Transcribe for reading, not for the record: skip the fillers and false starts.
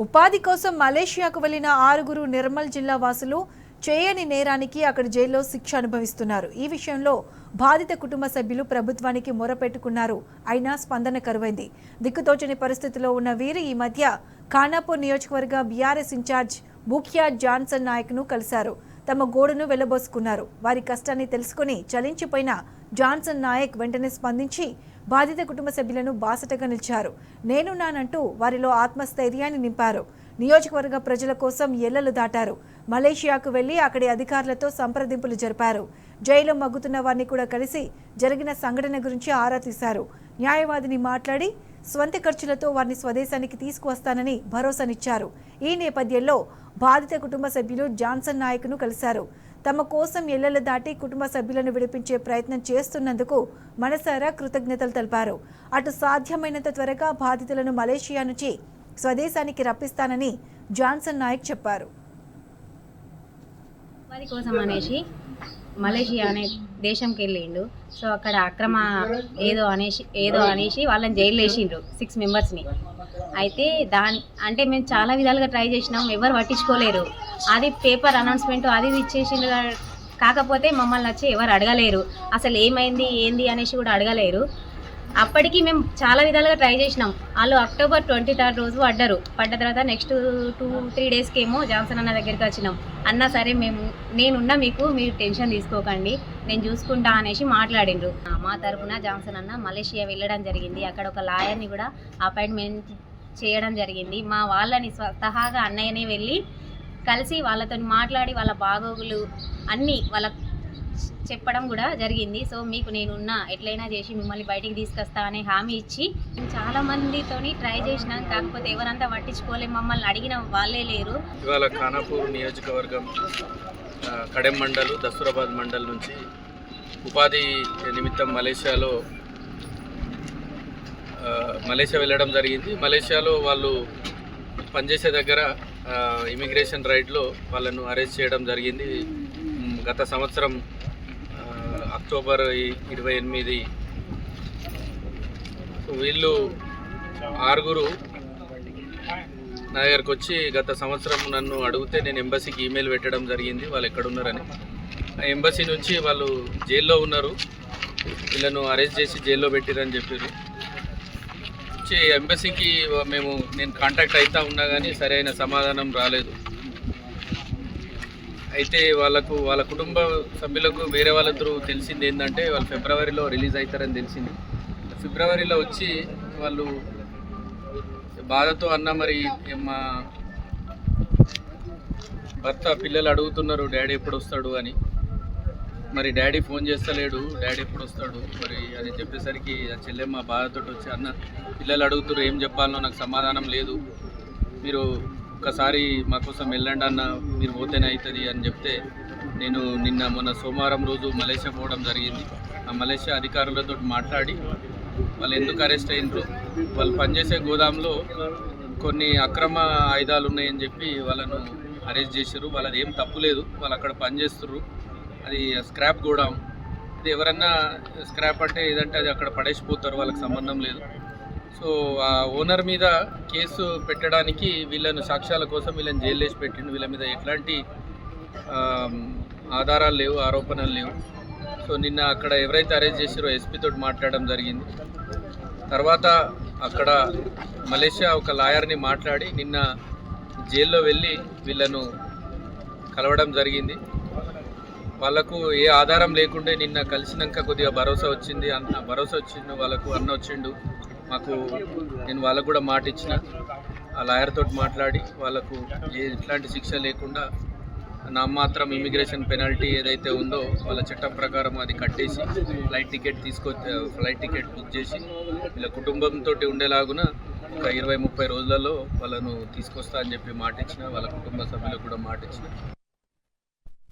ఉపాధి కోసం మలేషియాకు వెళ్లిన 6 నిర్మల్ జిల్లా వాసులు చేయని నేరానికి అక్కడ జైల్లో శిక్ష అనుభవిస్తున్నారు. ఈ విషయంలో బాధిత కుటుంబ సభ్యులు ప్రభుత్వానికి మొరపెట్టుకున్నారు. అయినా స్పందన కరువైంది. దిక్కుతోచని పరిస్థితిలో ఉన్న వీరు ఈ మధ్య ఖానాపూర్ నియోజకవర్గ బీఆర్ఎస్ ఇన్ఛార్జ్ ముఖ్యా జాన్సన్ నాయక్ను కలిశారు. తమ గోడును వెళ్లబోసుకున్నారు. వారి కష్టాన్ని తెలుసుకుని చలించిపోయిన జాన్సన్ నాయక్ వెంటనే స్పందించి బాధిత కుటుంబ సభ్యులను బాసటగా నిలిచారు. నేనున్నానంటూ వారిలో ఆత్మస్థైర్యాన్ని నింపారు. నియోజకవర్గ ప్రజల కోసం ఎల్లలు దాటారు. మలేషియాకు వెళ్లి అక్కడి అధికారులతో సంప్రదింపులు జరిపారు. జైల్లో మగ్గుతున్న వారిని కూడా కలిసి జరిగిన సంఘటన గురించి ఆరా తీశారు. న్యాయవాదిని మాట్లాడి స్వంత ఖర్చులతో వారిని స్వదేశానికి తీసుకువస్తానని భరోసానిచ్చారు. ఈ నేపథ్యంలో బాధిత కుటుంబ సభ్యులు జాన్సన్ నాయక్ను కలిశారు. తమ కోసం ఎల్లలు దాటి కుటుంబ సభ్యులను విడిపించే ప్రయత్నం చేస్తున్నందుకు మనసారా కృతజ్ఞతలు తెలిపారు. అటు సాధ్యమైనంత త్వరగా బాధితులను మలేషియా నుంచి స్వదేశానికి రప్పిస్తానని జాన్సన్ నాయక్ చెప్పారు. ఉపాధి కోసం అనేసి మలేషియా అనే దేశంకి వెళ్ళిండు. సో అక్కడ అక్రమ ఏదో అనేసి వాళ్ళని జైలు వేసిండ్రు 6 మెంబర్స్ని. అయితే అంటే మేము చాలా విధాలుగా ట్రై చేసినాం, ఎవరు పట్టించుకోలేరు. అది పేపర్ అనౌన్స్మెంట్ అది ఇచ్చేసిండు. కాకపోతే మమ్మల్ని వచ్చి ఎవరు అడగలేరు, అసలు ఏమైంది ఏంది అనేసి కూడా అడగలేరు. అప్పటికి మేము చాలా విధాలుగా ట్రై చేసినాం. వాళ్ళు అక్టోబర్ 23 రోజు పడ్డ తర్వాత నెక్స్ట్ 2-3 డేస్కి ఏమో జాన్సన్ అన్న దగ్గరికి వచ్చినాం. అన్న సరే నేనున్నా, మీరు టెన్షన్ తీసుకోకండి, నేను చూసుకుంటా అనేసి మాట్లాడిండ్రు. మా తరఫున జాన్సన్ అన్న మలేషియా వెళ్ళడం జరిగింది. అక్కడ ఒక లాయర్ని కూడా అపాయింట్మెంట్ చేయడం జరిగింది. మా వాళ్ళని స్వతహాగా అన్నయ్యనే వెళ్ళి కలిసి వాళ్ళతో మాట్లాడి వాళ్ళ బాగోగులు అన్నీ వాళ్ళ చెప్పడం కూడా జరిగింది. సో మీకు నేనున్నా, ఎట్లయినా చేసి మిమ్మల్ని బయటికి తీసుకొస్తా అనే హామీ ఇచ్చి మేము చాలా మందితోని ట్రై చేసినాం. కాకపోతే ఎవరంతా పట్టించుకోలేము, మమ్మల్ని అడిగిన వాళ్ళే లేరు. ఇవాళ ఖానాపూర్ నియోజకవర్గం కడెం మండల్, దస్తూరాబాద్ మండల్ నుంచి ఉపాధి నిమిత్తం మలేషియా వెళ్ళడం జరిగింది. మలేషియాలో వాళ్ళు పనిచేసే దగ్గర ఇమిగ్రేషన్ రైడ్లో వాళ్ళను అరెస్ట్ చేయడం జరిగింది. గత సంవత్సరం అక్టోబర్ 28 వీళ్ళు 6 నా దగ్గరకు వచ్చి గత సంవత్సరం నన్ను అడిగితే నేను ఎంబసీకి ఈమెయిల్ పెట్టడం జరిగింది వాళ్ళు ఎక్కడున్నారని. ఆ ఎంబసీ నుంచి వాళ్ళు జైల్లో ఉన్నారు, వీళ్ళను అరెస్ట్ చేసి జైల్లో పెట్టిరని చెప్పారు. ఎంబసీకి నేను కాంటాక్ట్ అవుతా ఉన్నా కానీ సరైన సమాధానం రాలేదు. అయితే వాళ్ళ కుటుంబ సభ్యులకు వేరే వాళ్ళందరూ తెలిసింది ఏంటంటే వాళ్ళు ఫిబ్రవరిలో రిలీజ్ అవుతారని తెలిసింది. ఫిబ్రవరిలో వచ్చి వాళ్ళు బాధతో అన్న మరి మా భర్త పిల్లలు అడుగుతున్నారు డాడీ ఎప్పుడు వస్తాడు అని. మరి డాడీ ఫోన్ చేస్తలేడు, డాడీ ఎప్పుడు వస్తాడు మరి అని చెప్పేసరికి ఆ చెల్లెమ్మ బాధతో వచ్చి అన్న పిల్లలు అడుగుతున్నారు, ఏం చెప్పాలనో నాకు సమాధానం లేదు, మీరు ఒకసారి మా కోసం వెళ్ళండి అన్న, మీరు పోతేనే అవుతుంది అని చెప్తే నేను మొన్న సోమవారం రోజు మలేషియా పోవడం జరిగింది. ఆ మలేషియా అధికారులతో మాట్లాడి వాళ్ళు ఎందుకు అరెస్ట్ అయినరు, వాళ్ళు పనిచేసే గోదాంలో కొన్ని అక్రమ ఆయుధాలు ఉన్నాయని చెప్పి వాళ్ళను అరెస్ట్ చేశారు. వాళ్ళది ఏం తప్పు లేదు, వాళ్ళు అక్కడ పనిచేస్తున్నారు. అది స్క్రాప్ గోడాం, ఇది ఎవరన్నా స్క్రాప్ అంటే ఏదంటే అది అక్కడ పడేసిపోతారు, వాళ్ళకి సంబంధం లేదు. సో ఆ ఓనర్ మీద కేసు పెట్టడానికి వీళ్ళను సాక్ష్యాల కోసం వీళ్ళని జైలు వేసి పెట్టిండు. వీళ్ళ మీద ఎట్లాంటి ఆధారాలు లేవు, ఆరోపణలు లేవు. సో నిన్న అక్కడ ఎవరైతే అరెస్ట్ చేసారో ఎస్పీతో మాట్లాడడం జరిగింది. తర్వాత అక్కడ మలేషియా ఒక లాయర్ని మాట్లాడి నిన్న జైల్లో వెళ్ళి వీళ్ళను కలవడం జరిగింది. వాళ్ళకు ఏ ఆధారం లేకుండే నిన్న కలిసినాక కొద్దిగా భరోసా వచ్చింది. భరోసా వచ్చిండు వాళ్ళకు, అన్న వచ్చిండు మాకు. నేను వాళ్ళకు కూడా మాట ఇచ్చిన, ఆ లాయర్ తోటి మాట్లాడి వాళ్ళకు ఎట్లాంటి శిక్ష లేకుండా నామాత్రం ఇమిగ్రేషన్ పెనాల్టీ ఏదైతే ఉందో వాళ్ళ చట్టం ప్రకారం అది కట్టేసి ఫ్లైట్ టికెట్ బుక్ చేసి వీళ్ళ కుటుంబంతో ఉండేలాగున ఒక 20-30 రోజులలో వాళ్ళను తీసుకొస్తా అని చెప్పి మాట ఇచ్చిన, వాళ్ళ కుటుంబ సభ్యులకు కూడా మాట ఇచ్చిన.